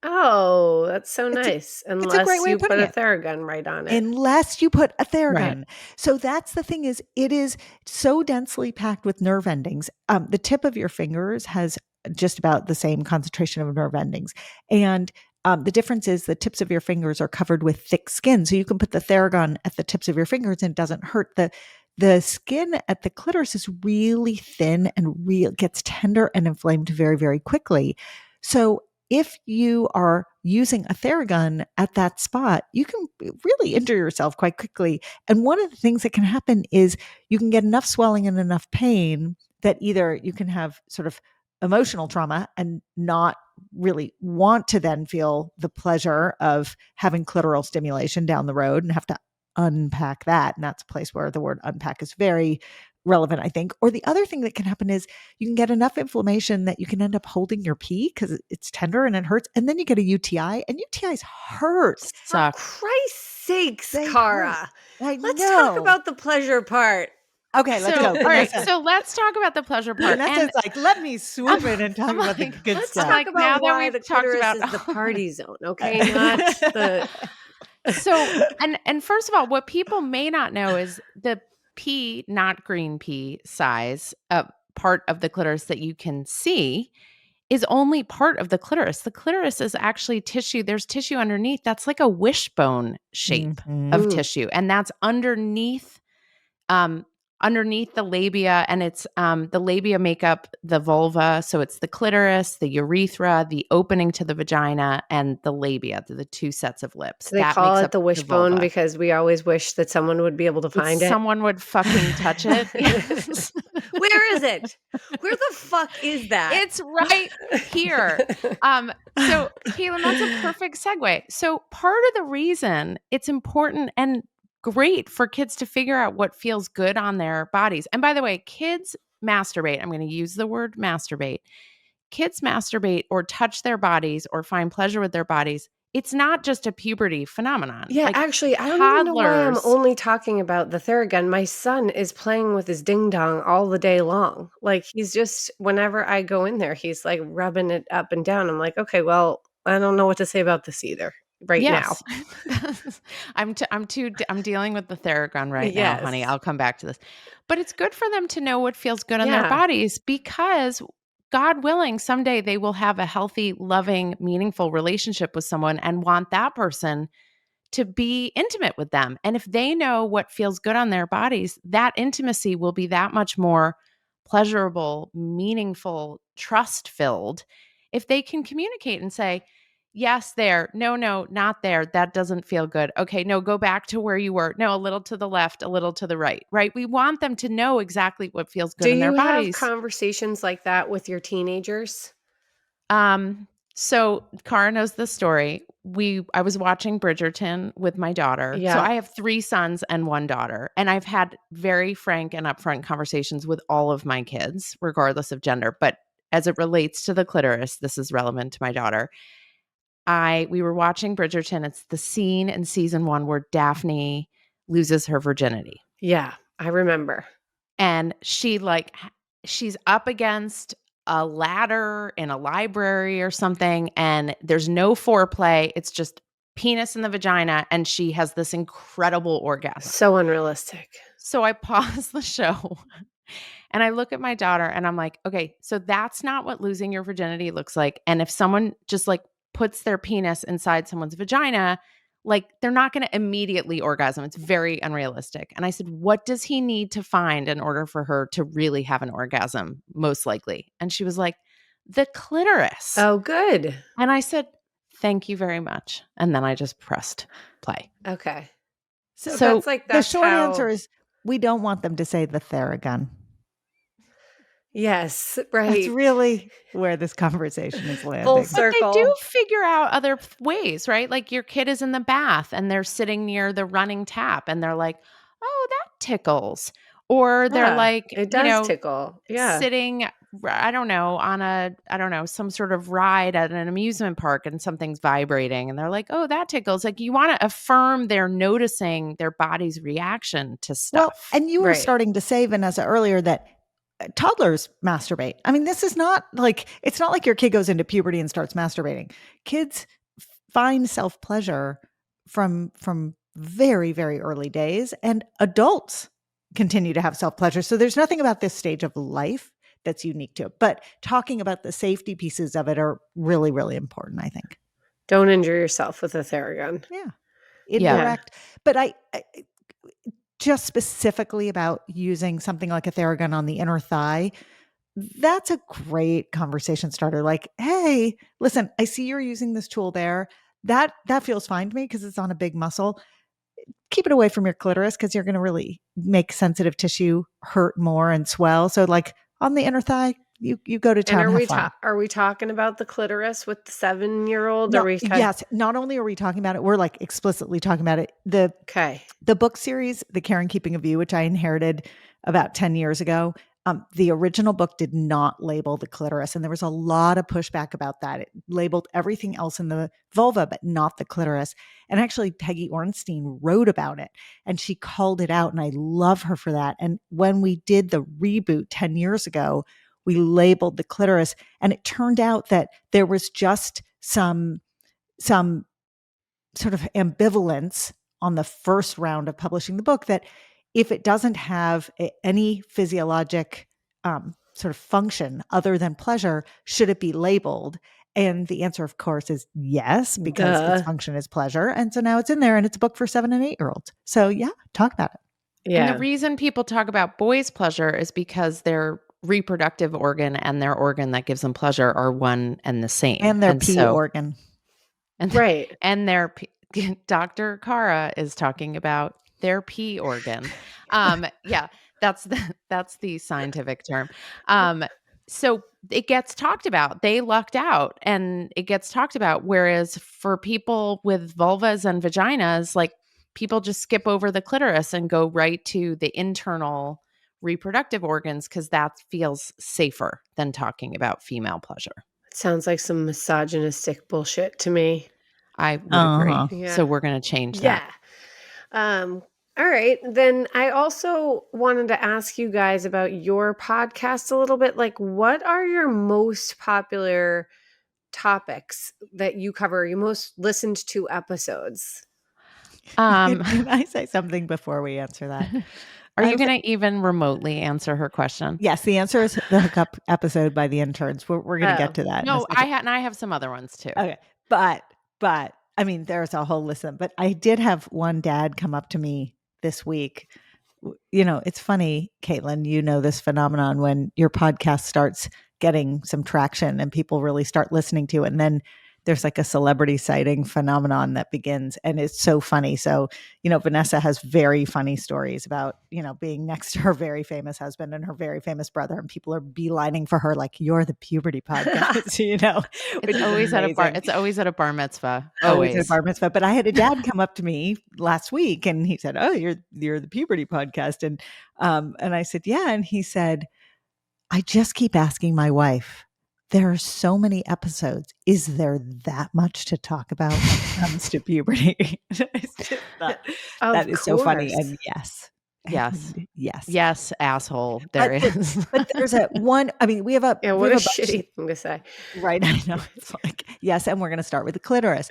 Oh, that's so nice. Unless it's a great way you of putting put a it. Theragun right on it. Unless you put a Theragun. Right. So that's the thing, is it is so densely packed with nerve endings. The tip of your fingers has just about the same concentration of nerve endings. And the difference is the tips of your fingers are covered with thick skin. So you can put the Theragun at the tips of your fingers and it doesn't hurt. The skin at the clitoris is really thin and gets tender and inflamed very, very quickly. So if you are using a Theragun at that spot, you can really injure yourself quite quickly. And one of the things that can happen is you can get enough swelling and enough pain that either you can have sort of emotional trauma and not really want to then feel the pleasure of having clitoral stimulation down the road and have to unpack that. And that's a place where the word unpack is very relevant, I think. Or the other thing that can happen is you can get enough inflammation that you can end up holding your pee because it's tender and it hurts. And then you get a UTI, and UTIs hurt. Suck. For Christ's sakes, They Cara. hurt. Let's talk about the pleasure part. Okay, let's go. All right, so let's talk about the pleasure part. Vanessa's like, let me swoop in and talk about the good Let's stuff. talk Now about that why we've the talked clitoris about- is the party zone, okay? Not the... So, and first of all, what people may not know is the pea, not green pea size, part of the clitoris that you can see is only part of the clitoris. The clitoris is actually tissue. There's tissue underneath. That's like a wishbone shape of tissue. And that's underneath the labia, and it's the labia make up the vulva. So it's the clitoris, the urethra, the opening to the vagina, and the labia, the two sets of lips. So they call it the wishbone because we always wish that someone would be able to find it. Someone would fucking touch it. Yes. Where is it? Where the fuck is that? It's right here. So Caitlin, that's a perfect segue. So part of the reason it's important and great for kids to figure out what feels good on their bodies. And by the way, kids masturbate. I'm going to use the word masturbate. Kids masturbate or touch their bodies or find pleasure with their bodies it's not just a puberty phenomenon. Yeah, Like actually, I don't even know why I'm toddlers, only talking about the Theragun. My son is playing with his ding dong all the day long. Like, he's just whenever I go in there, he's, like, rubbing it up and down. I'm like, "Okay, well, I don't know what to say about this either right now." yes. I'm dealing with the Theragun right now, honey. Yes. I'll come back to this. But it's good for them to know what feels good on their Yeah. bodies because God willing, someday they will have a healthy, loving, meaningful relationship with someone and want that person to be intimate with them. And if they know what feels good on their bodies, that intimacy will be that much more pleasurable, meaningful, trust filled if they can communicate and say, yes, there. No, no, not there. That doesn't feel good. Okay, no, go back to where you were. No, a little to the left, a little to the right, right? We want them to know exactly what feels Do good in their you have bodies. conversations like that with your teenagers? So Cara knows the story. I was watching Bridgerton with my daughter. So Yeah. I have 3 sons and 1 daughter, and I've had very frank and upfront conversations with all of my kids, regardless of gender. But as it relates to the clitoris, this is relevant to my daughter. We were watching Bridgerton. It's the scene in season 1 where Daphne loses her virginity. Yeah, I remember. And she's up against a ladder in a library or something, and there's no foreplay. It's just penis in the vagina, and she has this incredible orgasm. So unrealistic. So I pause the show and I look at my daughter and I'm like, okay, so that's not what losing your virginity looks like. And if someone just like puts their penis inside someone's vagina, like they're not going to immediately orgasm. It's very unrealistic. And I said, what does he need to find in order for her to really have an orgasm, most likely? And she was like, the clitoris. Oh, good. And I said, thank you very much. And then I just pressed play. Okay. So that's like the that's short how answer is we don't want them to say the Theragun. Yes, That's right. really where this conversation is landing. Full But they do circle. figure out other ways, right? Like your kid is in the bath and they're sitting near the running tap and they're like, oh, that tickles. Or they're Yeah, like, it does tickle. Yeah. sitting, I don't know, some sort of ride at an amusement park and something's vibrating. And they're like, oh, that tickles. Like you want to affirm they're noticing their body's reaction to stuff. Well, and you were Right. starting to say, Vanessa, earlier that toddlers masturbate. I mean, this is not like, it's not like your kid goes into puberty and starts masturbating. Kids find self-pleasure from very, very early days, and adults continue to have self-pleasure. So there's nothing about this stage of life that's unique to it. But talking about the safety pieces of it are really, really important, I think. Don't injure yourself with a Theragun. Yeah. Yeah. Indirect. But I just specifically about using something like a Theragun on the inner thigh, that's a great conversation starter. Like, hey, listen, I see you're using this tool there. That feels fine to me because it's on a big muscle. Keep it away from your clitoris because you're going to really make sensitive tissue hurt more and swell. So like on the inner thigh, you go to town. And have fun. are we talking about the clitoris with the 7-year-old? No, yes. Not only are we talking about it, we're like explicitly talking about it. Okay. The book series, The Care and Keeping of You, which I inherited about 10 years ago, the original book did not label the clitoris. And there was a lot of pushback about that. It labeled everything else in the vulva, but not the clitoris. And actually, Peggy Ornstein wrote about it and she called it out. And I love her for that. And when we did the reboot 10 years ago, we labeled the clitoris. And it turned out that there was just some sort of ambivalence on the first round of publishing the book that if it doesn't have any physiologic sort of function other than pleasure, should it be labeled? And the answer, of course, is yes, because its function is pleasure. And so now it's in there and it's a book for 7 and 8-year-olds. So yeah, talk about it. Yeah. And the reason people talk about boys' pleasure is because their reproductive organ and their organ that gives them pleasure are one and the same. And their pee organ. And, right. And their Dr. Cara is talking about their pee organ. Yeah, that's the scientific term. So it gets talked about. They lucked out and it gets talked about. Whereas for people with vulvas and vaginas, like people just skip over the clitoris and go right to the internal reproductive organs because that feels safer than talking about female pleasure. It sounds like some misogynistic bullshit to me. I would agree. Yeah. So we're going to change that. All right. Then I also wanted to ask you guys about your podcast a little bit. Like, what are your most popular topics that you cover, your most listened to episodes? Can I say something before we answer that? Are you going to even remotely answer her question? Yes, the answer is the hookup episode by the interns. We're going to get to that. No, I have some other ones too. Okay, but I mean, there's a whole list of them. But I did have one dad come up to me this week. You know, it's funny, Caitlin. You know this phenomenon when your podcast starts getting some traction and people really start listening to it, and then there's like a celebrity sighting phenomenon that begins, and it's so funny. So, you know, Vanessa has very funny stories about, you know, being next to her very famous husband and her very famous brother, and people are beelining for her like, you're the Puberty Podcast, you know. It's always at a bar. It's always at a bar mitzvah. Always at a bar mitzvah. But I had a dad come up to me last week and he said, "Oh, you're the Puberty Podcast." And I said, "Yeah." And he said, "I just keep asking my wife, there are so many episodes. Is there that much to talk about when it comes to puberty?" That is so funny. And yes. Yes. And yes. Yes, asshole. There is. But there's a one. I mean, we have a what a shitty thing to say. Right. I know. It's like, yes. And we're going to start with the clitoris.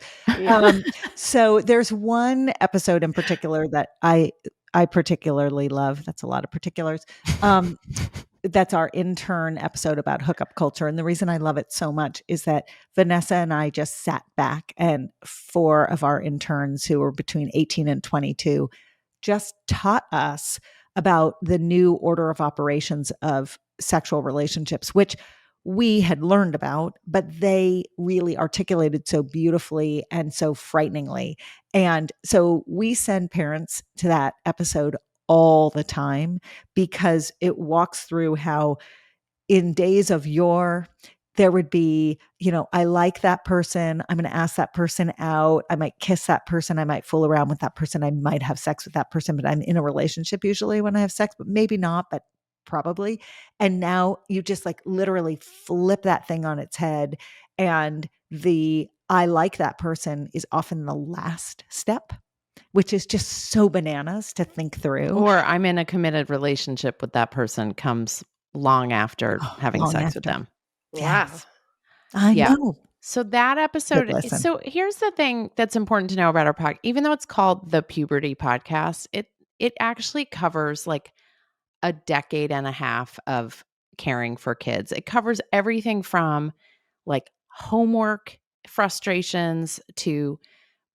So there's one episode in particular that I particularly love. That's a lot of particulars. That's our intern episode about hookup culture. And the reason I love it so much is that Vanessa and I just sat back, and 4 of our interns who were between 18 and 22 just taught us about the new order of operations of sexual relationships, which we had learned about, but they really articulated so beautifully and so frighteningly. And so we send parents to that episode all the time because it walks through how in days of yore, there would be, you know, I like that person. I'm going to ask that person out. I might kiss that person. I might fool around with that person. I might have sex with that person, but I'm in a relationship usually when I have sex, but maybe not, but probably. And now you just like literally flip that thing on its head. And the I like that person is often the last step, which is just so bananas to think through. Or I'm in a committed relationship with that person comes long after having sex with them. Wow. Yes. I know. So that episode, so here's the thing that's important to know about our podcast. Even though it's called the Puberty Podcast, it actually covers like a decade and a half of caring for kids. It covers everything from like homework frustrations to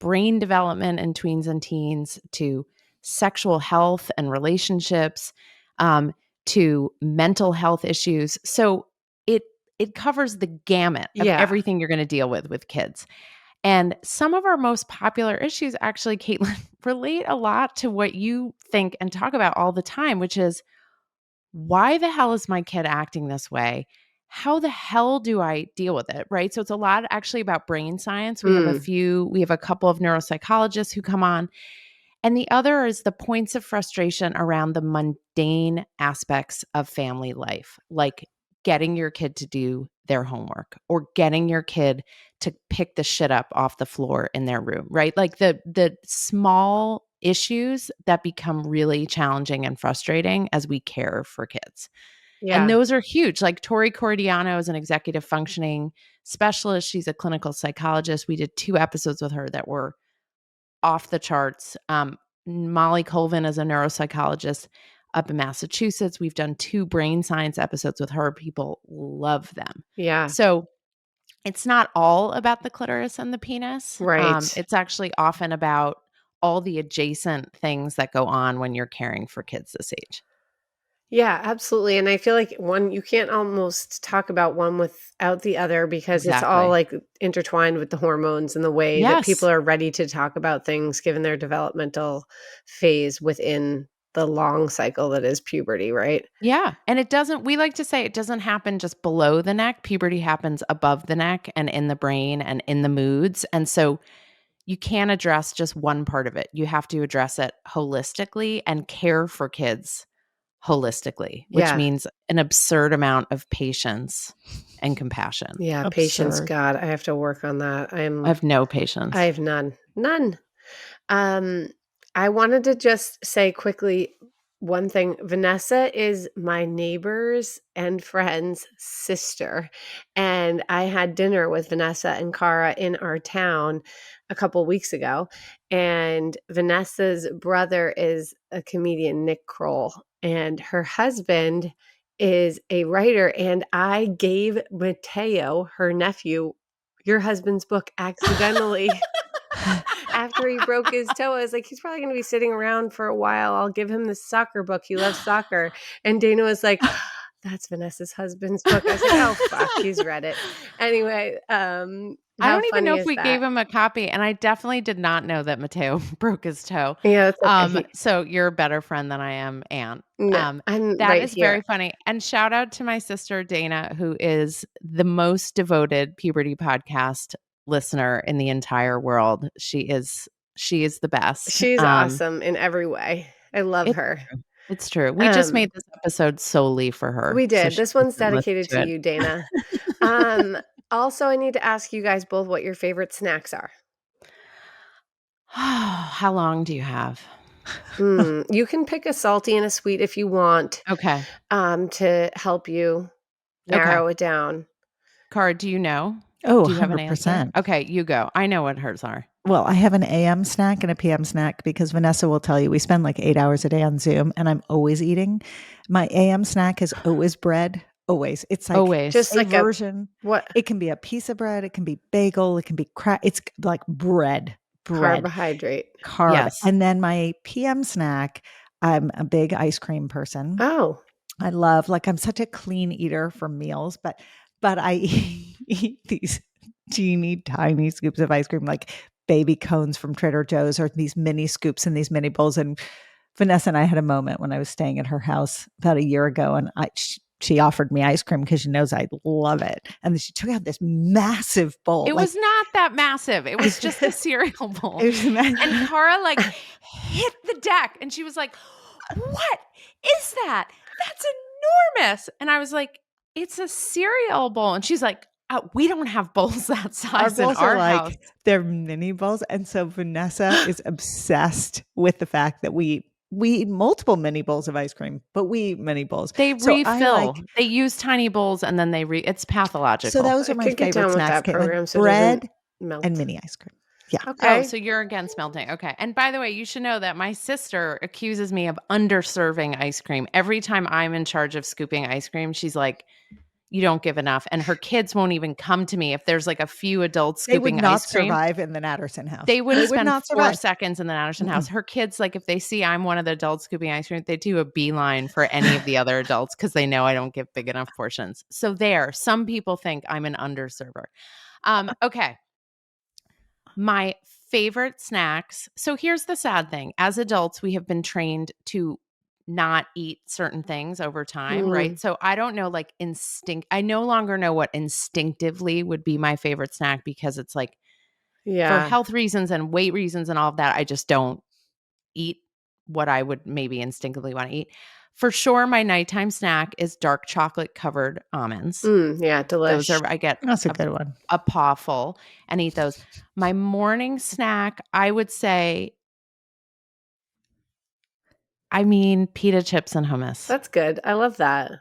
brain development in tweens and teens to sexual health and relationships, to mental health issues. So it covers the gamut of everything you're going to deal with kids. And some of our most popular issues actually, Caitlin, relate a lot to what you think and talk about all the time, which is, why the hell is my kid acting this way? How the hell do I deal with it? Right. So it's a lot actually about brain science. We have a couple of neuropsychologists who come on. And the other is the points of frustration around the mundane aspects of family life, like getting your kid to do their homework or getting your kid to pick the shit up off the floor in their room, right? Like the small issues that become really challenging and frustrating as we care for kids. Yeah. And those are huge. Like Tori Cordiano is an executive functioning specialist. She's a clinical psychologist. We did 2 episodes with her that were off the charts. Molly Colvin is a neuropsychologist up in Massachusetts. We've done 2 brain science episodes with her. People love them. Yeah. So it's not all about the clitoris and the penis. Right. It's actually often about all the adjacent things that go on when you're caring for kids this age. Yeah, absolutely. And I feel like you can't almost talk about one without the other because it's all like intertwined with the hormones and the way that people are ready to talk about things given their developmental phase within the long cycle that is puberty, right? Yeah. And we like to say it doesn't happen just below the neck. Puberty happens above the neck and in the brain and in the moods. And so you can't address just one part of it. You have to address it holistically and care for kids holistically, which Yeah. means an absurd amount of patience and compassion. Yeah, patience, Absurd. God, I have to work on that. I have no patience. I have none. None. Um, I wanted to just say quickly one thing. Vanessa is my neighbor's and friend's sister. And I had dinner with Vanessa and Cara in our town a couple weeks ago. And Vanessa's brother is a comedian, Nick Kroll, and her husband is a writer. And I gave Mateo, her nephew, your husband's book accidentally. After he broke his toe, I was like, he's probably going to be sitting around for a while. I'll give him the soccer book. He loves soccer. And Dana was like, that's Vanessa's husband's book. I was like, oh, fuck, he's read it. Anyway, I how don't even funny know if is we that? gave him a copy, and I definitely did not know that Mateo broke his toe. Yeah, that's okay. So you're a better friend than I am, Aunt. No, I'm That right is here. very funny. And shout out to my sister Dana, who is the most devoted Puberty Podcast listener in the entire world. She is the best. She's awesome in every way. I love It's her. true. It's true. We just made this episode solely for her. We so did. she This one's can listen dedicated to to it. you, Dana. Also, I need to ask you guys both what your favorite snacks are. How long do you have? You can pick a salty and a sweet if you want, Okay. to help you narrow it down. Cara, do you know? Oh, Do you have an answer? 100%. Okay, you go. I know what hers are. Well, I have an AM snack and a PM snack because Vanessa will tell you we spend like 8 hours a day on Zoom and I'm always eating. My AM snack is always bread. Always. It's like Always. Just a like version. what It can be a piece of bread. It can be bagel. It can be it's like bread. carbohydrate. Carb. Yes. And then my PM snack, I'm a big ice cream person. Oh, I love, like, I'm such a clean eater for meals, but I eat these teeny tiny scoops of ice cream, like baby cones from Trader Joe's, or these mini scoops in these mini bowls. And Vanessa and I had a moment when I was staying at her house about a year ago, and she offered me ice cream because she knows I love it. And then she took out this massive bowl. It was not that massive. It was just a cereal bowl. It was And Cara like hit the deck and she was like, "What is that? That's enormous." And I was like, "It's a cereal bowl." And she's like, "We don't have bowls that our size in bowls our are like house." they're mini bowls, and so Vanessa is obsessed with the fact that we eat multiple mini bowls of ice cream, but we eat mini bowls. They So I refill. They use tiny bowls and then it's pathological. So those I are my could get favorite down with snacks, that Caitlin. program so it Bread doesn't melt. and mini ice cream. Yeah. Okay. Oh, so you're against melting. Okay. And by the way, you should know that my sister accuses me of underserving ice cream. Every time I'm in charge of scooping ice cream, she's like, "You don't give enough." And her kids won't even come to me if there's like a few adults They would scooping not ice cream. survive in the Natterson house. They wouldn't spend not 4 survive. seconds in the Natterson house. Her kids, like if they see I'm one of the adults scooping ice cream, they do a beeline for any of the other adults because they know I don't give big enough portions. So some people think I'm an underserver. Okay. My favorite snacks. So here's the sad thing. As adults, we have been trained to not eat certain things over time, right? So I don't know, like I no longer know what instinctively would be my favorite snack because it's like for Yeah. health reasons and weight reasons and all of that, I just don't eat what I would maybe instinctively want to eat. For sure, my nighttime snack is dark chocolate covered almonds. Yeah, Those delicious. are, I get That's a good one. a paw full and eat those. My morning snack, I would say, pita chips and hummus. That's good. I love that.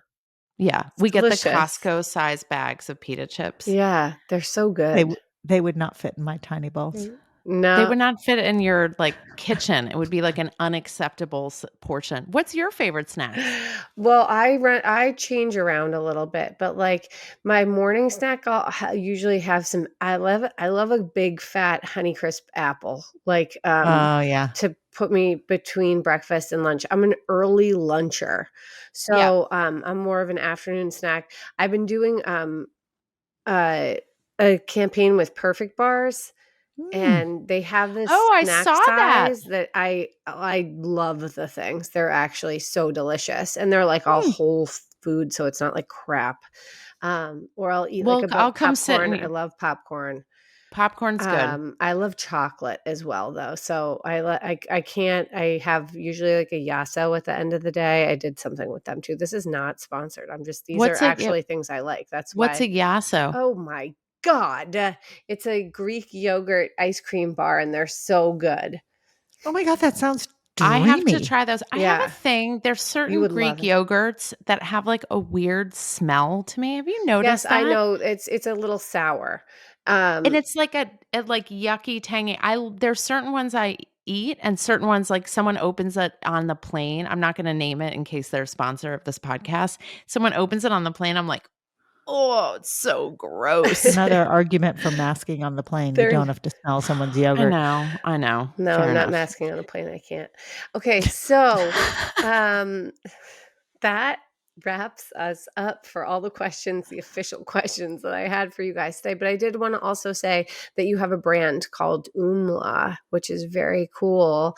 Yeah, we get delicious. the Costco size bags of pita chips. Yeah, they're so good. They would not fit in my tiny bowls. No. They would not fit in your like kitchen. It would be like an unacceptable portion. What's your favorite snack? Well, I change around a little bit, but like my morning snack, I'll usually have some. I love a big fat Honeycrisp apple, like Oh yeah. to put me between breakfast and lunch. I'm an early luncher, so I'm more of an afternoon snack. I've been doing a campaign with Perfect Bars. And they have this I snack saw that. size that I love the things. They're actually so delicious, and they're like all whole food, so it's not like crap. Or I'll eat like a I'll popcorn. come sit I love popcorn. Popcorn's good. I love chocolate as well, though. So I can't. I have usually like a Yasso at the end of the day. I did something with them too. This is not sponsored. These are What's a actually things I like. That's what's why. a Yasso? Oh my God. It's a Greek yogurt ice cream bar, and they're so good. Oh my God, that sounds I have to dreamy. try those. I have a thing. There's certain would Greek love it. yogurts that have like a weird smell to me. Have you noticed Yes, I that? know. It's a little sour. And it's like a like yucky, tangy. There's certain ones I eat and certain ones like someone opens it on the plane. I'm not going to name it in case they're a sponsor of this podcast. Someone opens it on the plane. I'm like, oh, it's so gross. Another argument for masking on the plane. You They're- don't have to smell someone's I yogurt. know. No, Fair I'm not enough. masking on the plane. I can't. Okay, so that wraps us up for all the questions, the official questions that I had for you guys today. But I did want to also say that you have a brand called Umla, which is very cool.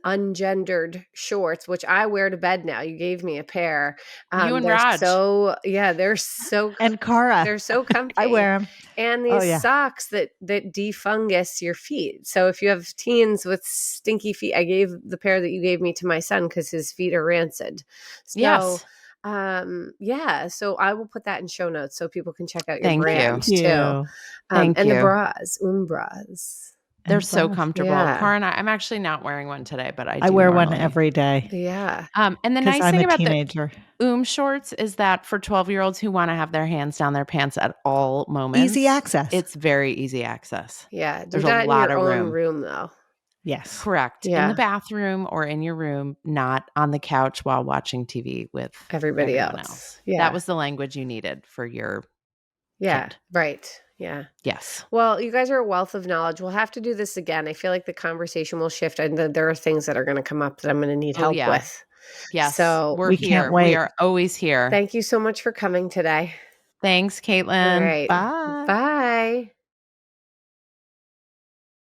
Ungendered shorts, which I wear to bed now. You gave me a pair. You and they're Raj. they're so And Cara. they're so comfy. I wear them. And Oh, these yeah. socks that defungus your feet. So if you have teens with stinky feet, I gave the pair that you gave me to my son because his feet are rancid. So, Yes. yeah. So I will put that in show notes so people can check out your Thank you. brand Thank too. you. Thank and you. the bras, bras. They're And so bras. comfortable. Yeah. Cara and I'm actually not wearing one today, but I I do wear one normally. every day Yeah. And the because nice I'm thing a about teenager. the shorts is that for 12-year-olds who want to have their hands down their pants at all moments, Easy access. It's very easy access. Yeah. Do There's that a lot in your of own room though. Yes. Correct. In Yeah. the bathroom or in your room, not on the couch while watching TV with Everybody everyone else. else. Yeah. That was the language you needed for your kid. Right. Yeah. Yes. Well, you guys are a wealth of knowledge. We'll have to do this again. I feel like the conversation will shift and there are things that are going to come up that I'm going to need help with. Yes. So we're we here. can't wait. We are always here. Thank you so much for coming today. Thanks, Caitlin. All right. Bye. Bye.